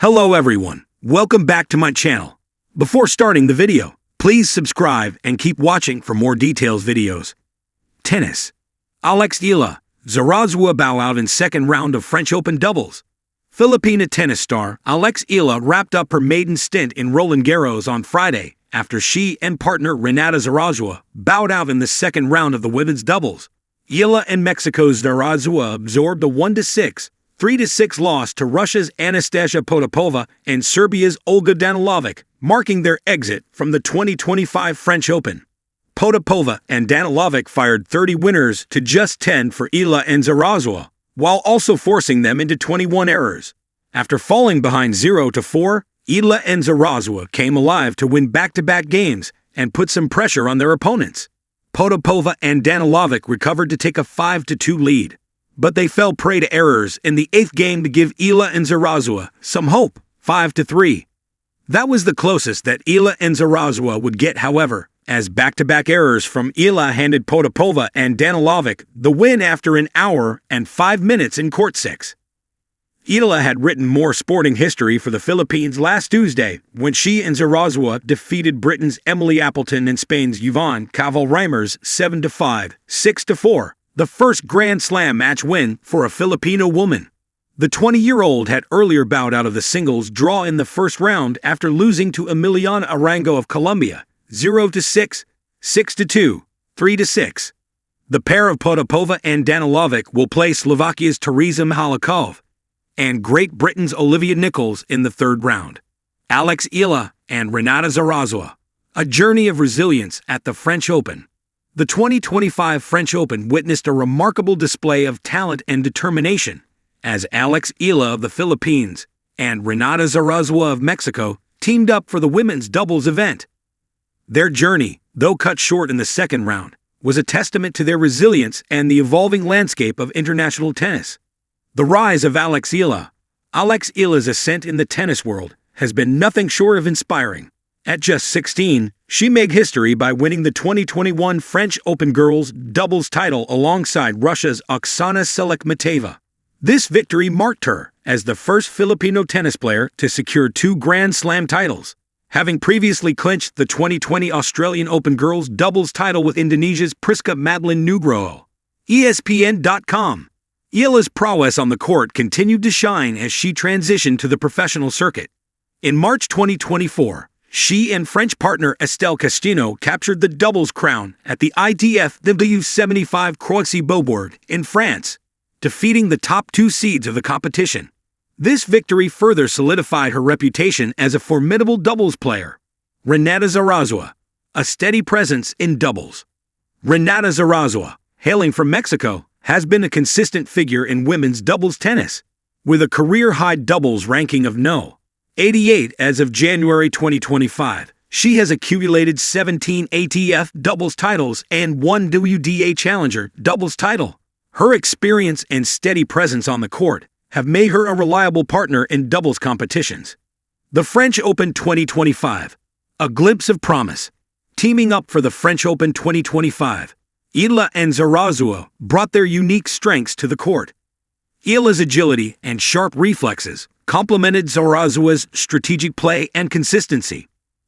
Hello everyone, welcome back to my channel. Before starting the video, please subscribe and keep watching for more details videos. Tennis. Alex Eala, Zarazúa bow out in second round of French Open doubles. Filipina tennis star Alex Eala wrapped up her maiden stint in Roland Garros on Friday after she and partner Renata Zarazúa bowed out in the second round of the women's doubles. Eala and Mexico's Zarazúa absorbed a 1-6, 3-6 loss to Russia's Anastasia Potapova and Serbia's Olga Danilovic, marking their exit from the 2025 French Open. Potapova and Danilovic fired 30 winners to just 10 for Eala and Zarazúa, while also forcing them into 21 errors. After falling behind 0-4, Eala and Zarazúa came alive to win back-to-back games and put some pressure on their opponents. Potapova and Danilovic recovered to take a 5-2 lead, but they fell prey to errors in the eighth game to give Eala and Zarazúa some hope, 5-3. That was the closest that Eala and Zarazúa would get, however, as back-to-back errors from Eala handed Potapova and Danilovic the win after an hour and 5 minutes in court 6. Eala had written more sporting history for the Philippines last Tuesday when she and Zarazúa defeated Britain's Emily Appleton and Spain's Yvonne Cabal-Reimers 7-5, 6-4. The first Grand Slam match win for a Filipino woman. The 20-year-old had earlier bowed out of the singles draw in the first round after losing to Emiliana Arango of Colombia, 0-6, 6-2, 3-6. The pair of Potapova and Danilovic will play Slovakia's Teresa Mihalakova and Great Britain's Olivia Nichols in the third round. Alex Eala and Renata Zarazúa, a journey of resilience at the French Open. The 2025 French Open witnessed a remarkable display of talent and determination as Alex Eala of the Philippines and Renata Zarazúa of Mexico teamed up for the women's doubles event. Their journey, though cut short in the second round, was a testament to their resilience and the evolving landscape of international tennis. The rise of Alex Eala. Alex Eala's ascent in the tennis world has been nothing short of inspiring. At just 16, she made history by winning the 2021 French Open girls doubles title alongside Russia's Oksana Selekhmeteva. This victory marked her as the first Filipino tennis player to secure 2 Grand Slam titles, having previously clinched the 2020 Australian Open girls doubles title with Indonesia's Priska Madeline Nugroho. ESPN.com. Eala's prowess on the court continued to shine as she transitioned to the professional circuit. In March 2024, she and French partner Estelle Castino captured the doubles crown at the ITF W75 Croatie-Beaubourg in France, defeating the top 2 seeds of the competition. This victory further solidified her reputation as a formidable doubles player. Renata Zarazúa, a steady presence in doubles. Renata Zarazúa, hailing from Mexico, has been a consistent figure in women's doubles tennis, with a career-high doubles ranking of No. 88 as of January 2025. She has accumulated 17 ATF doubles titles and 1 WTA Challenger doubles title. Her experience and steady presence on the court have made her a reliable partner in doubles competitions. The French Open 2025. A glimpse of promise. Teaming up for the French Open 2025, Eala and Zarazúa brought their unique strengths to the court. Eala's agility and sharp reflexes complemented Zarazúa's strategic play and consistency.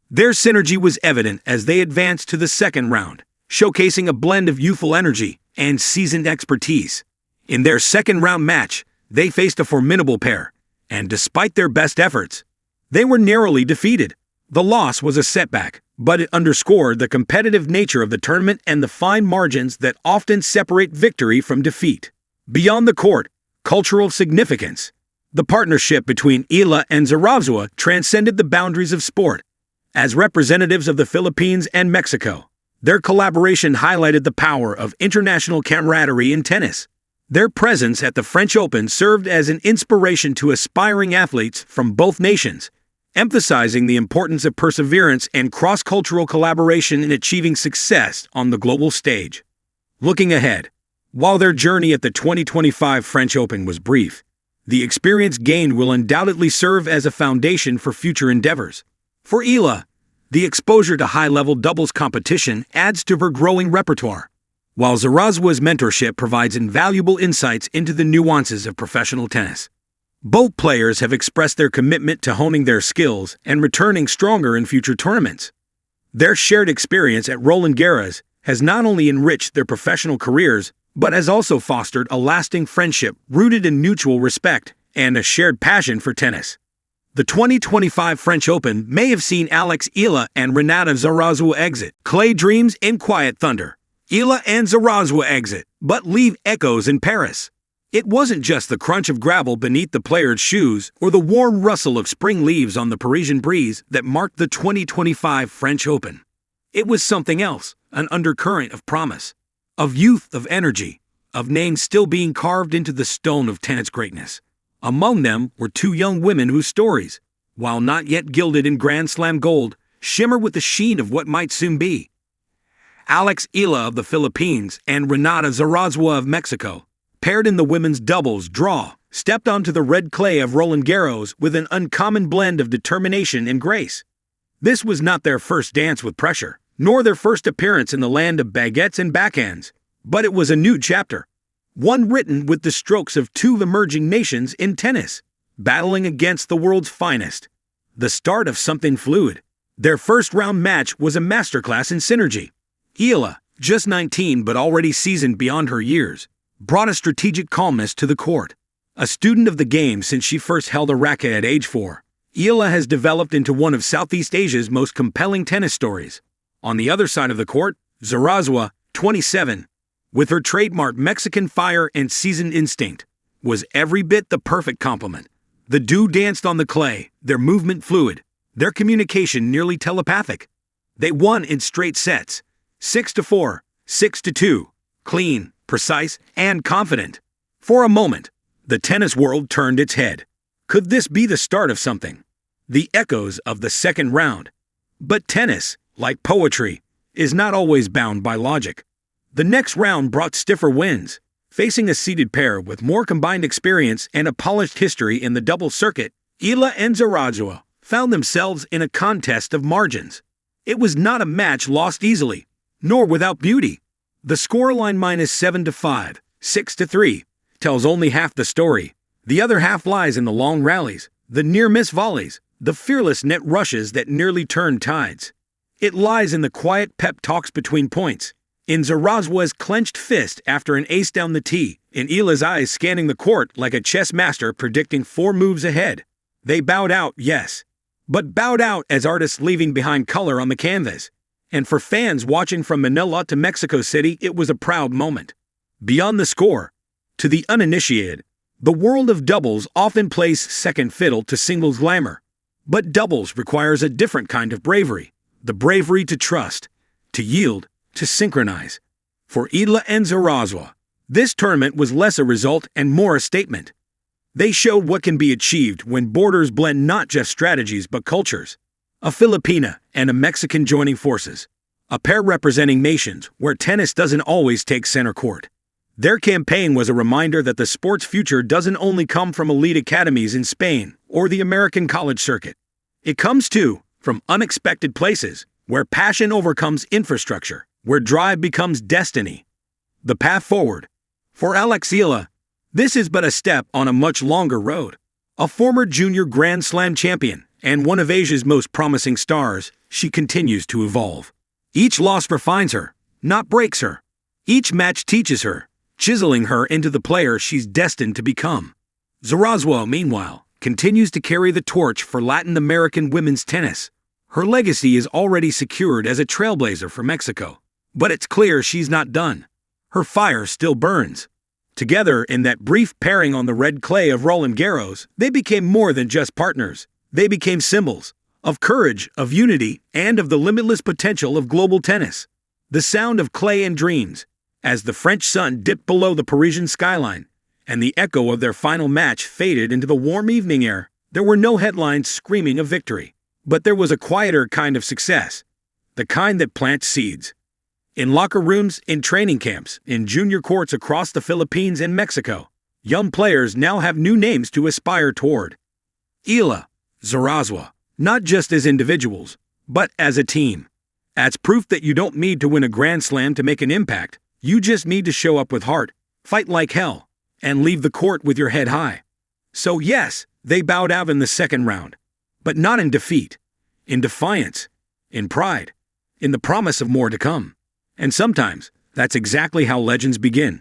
Their synergy was evident as they advanced to the second round, showcasing a blend of youthful energy and seasoned expertise. In their second-round match, they faced a formidable pair, and despite their best efforts, they were narrowly defeated. The loss was a setback, but it underscored the competitive nature of the tournament and the fine margins that often separate victory from defeat. Beyond the court, cultural significance. The partnership between Eala and Zarazúa transcended the boundaries of sport. As representatives of the Philippines and Mexico, their collaboration highlighted the power of international camaraderie in tennis. Their presence at the French Open served as an inspiration to aspiring athletes from both nations, emphasizing the importance of perseverance and cross-cultural collaboration in achieving success on the global stage. Looking ahead, while their journey at the 2025 French Open was brief, the experience gained will undoubtedly serve as a foundation for future endeavors. For Eala, the exposure to high-level doubles competition adds to her growing repertoire, while Zarazúa's mentorship provides invaluable insights into the nuances of professional tennis. Both players have expressed their commitment to honing their skills and returning stronger in future tournaments. Their shared experience at Roland Garros has not only enriched their professional careers, but has also fostered a lasting friendship rooted in mutual respect and a shared passion for tennis. The 2025 French Open may have seen Alex Eala and Renata Zarazúa exit. Clay dreams in quiet thunder. Eala and Zarazúa exit, but leave echoes in Paris. It wasn't just the crunch of gravel beneath the players' shoes or the warm rustle of spring leaves on the Parisian breeze that marked the 2025 French Open. It was something else, an undercurrent of promise, of youth, of energy, of names still being carved into the stone of tennis greatness. Among them were two young women whose stories, while not yet gilded in Grand Slam gold, shimmer with the sheen of what might soon be. Alex Eala of the Philippines and Renata Zarazúa of Mexico, paired in the women's doubles draw, stepped onto the red clay of Roland Garros with an uncommon blend of determination and grace. This was not their first dance with pressure, nor their first appearance in the land of baguettes and backhands, but it was a new chapter. One written with the strokes of two emerging nations in tennis, battling against the world's finest. The start of something fluid. Their first round match was a masterclass in synergy. Eala, just 19 but already seasoned beyond her years, brought a strategic calmness to the court. A student of the game since she first held a racket at age 4, Eala has developed into one of Southeast Asia's most compelling tennis stories. On the other side of the court, Zarazúa, 27, with her trademark Mexican fire and seasoned instinct, was every bit the perfect complement. The duo danced on the clay, their movement fluid, their communication nearly telepathic. They won in straight sets, 6-4, 6-2, clean, precise, and confident. For a moment, the tennis world turned its head. Could this be the start of something? The echoes of the second round. But tennis, like poetry, is not always bound by logic. The next round brought stiffer winds. Facing a seeded pair with more combined experience and a polished history in the doubles circuit, Eala and Zarazúa found themselves in a contest of margins. It was not a match lost easily, nor without beauty. The scoreline -7-5, 6-3, tells only half the story. The other half lies in the long rallies, the near-miss volleys, the fearless net rushes that nearly turned tides. It lies in the quiet pep talks between points, in Zarazúa's clenched fist after an ace down the tee, in Eala's eyes scanning the court like a chess master predicting 4 moves ahead. They bowed out, yes, but bowed out as artists leaving behind color on the canvas. And for fans watching from Manila to Mexico City, it was a proud moment. Beyond the score, to the uninitiated, the world of doubles often plays second fiddle to singles glamour. But doubles requires a different kind of bravery, the bravery to trust, to yield, to synchronize. For Eala and Zarazúa, this tournament was less a result and more a statement. They showed what can be achieved when borders blend not just strategies but cultures. A Filipina and a Mexican joining forces. A pair representing nations where tennis doesn't always take center court. Their campaign was a reminder that the sport's future doesn't only come from elite academies in Spain or the American college circuit. It comes, too, from unexpected places, where passion overcomes infrastructure, where drive becomes destiny. The path forward. For Alex Eala, this is but a step on a much longer road. A former junior Grand Slam champion and one of Asia's most promising stars, she continues to evolve. Each loss refines her, not breaks her. Each match teaches her, chiseling her into the player she's destined to become. Zarazúa, meanwhile, continues to carry the torch for Latin American women's tennis. Her legacy is already secured as a trailblazer for Mexico. But it's clear she's not done. Her fire still burns. Together, in that brief pairing on the red clay of Roland Garros, they became more than just partners. They became symbols of courage, of unity, and of the limitless potential of global tennis. The sound of clay and dreams, as the French sun dipped below the Parisian skyline, and the echo of their final match faded into the warm evening air. There were no headlines screaming of victory, but there was a quieter kind of success, the kind that plants seeds. In locker rooms, in training camps, in junior courts across the Philippines and Mexico, young players now have new names to aspire toward. Eala, Zarazúa, not just as individuals, but as a team. As proof that you don't need to win a Grand Slam to make an impact, you just need to show up with heart, fight like hell, and leave the court with your head high. So yes, they bowed out in the second round. But not in defeat. In defiance. In pride. In the promise of more to come. And sometimes, that's exactly how legends begin.